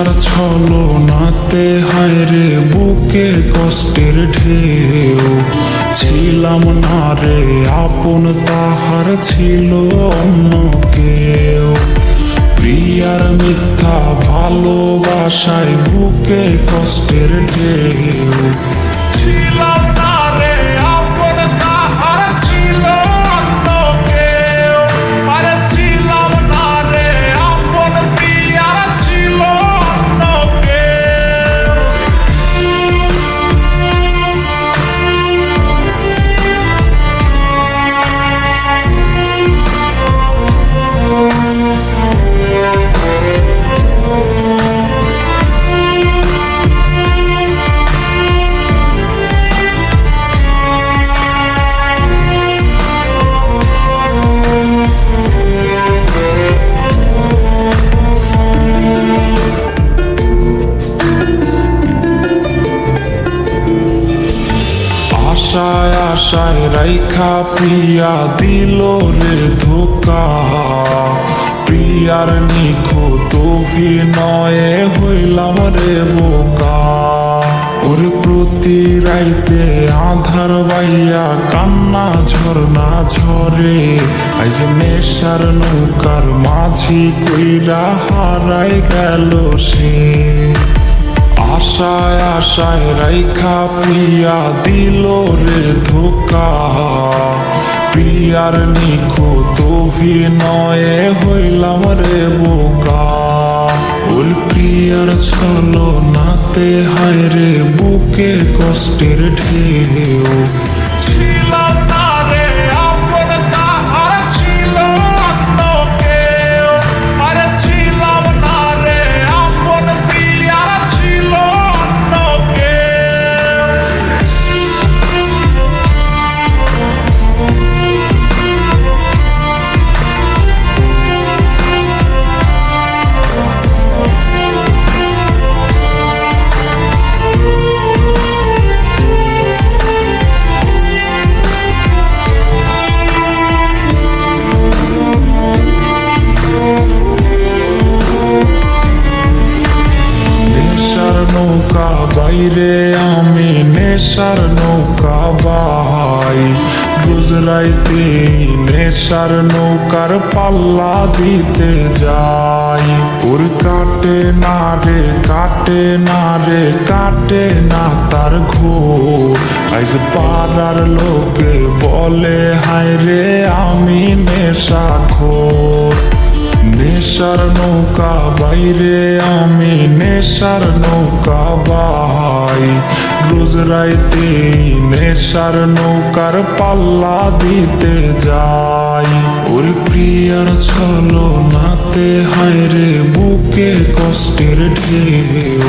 প্রিয়ার ছলনাতে হায়রে বুকে কষ্টের ঢেউ। ছিলাম না রে আপন, তাহার ছিল অন্য কেউ। প্রিয়ার মিথ্যা ভালোবাসায় বুকে কষ্টের ঢেউ। ছিলাম না রে আপন, তাহার ছিল অন্য কেউ। আরে ছিলাম না রে আপন, প্রিয়ার ছিল অন্য কেউ। আশায় আশায় রাইখা প্রিয়া দিল রে ধোকা। প্রিয়ার নিখুঁত অভিনয়ে হইলাম রে বোকা। ওরে প্রতি রাইতে আধার বাইয়া কান্না ঝরনা ঝরে। আজ নেশার নৌকার মাঝি কইরা হারাই গেল সে। আশায় আশায় রাইখা প্রিয়া দিল রে ধোকা। প্রিয়ার নিখুঁত অভিনয়ে হইলাম রে বোকা। ওই প্রিয়ার ছলনাতে হায়রে বুকে কষ্টের ঢেউ। ছিলাম না রে আপন, তাহার ছিল অন্য কেউ। আরে ছিলাম না রে আপন, প্রিয়ার ছিল অন্য কেউ। নৌকা বাইরে আমি নেশার নৌকা বাই। রোজ রাইতে নেশার নৌকার পাল্লা দিতে যাই। ওর কাটে না রে কাটে না রে কাটে না তার ঘোর। আজ পাড়ার লোকে বলে হায় রে আমি নেশাখোর। নেশার নৌকা বাইরে আমি নেশার নৌকা বাই। রোজ রাইতে নেশার নৌকার পাল্লা দিতে যাই। ওর প্রিয়ার ছলনাতে হায়রে বুকে কষ্টের ঢেউ।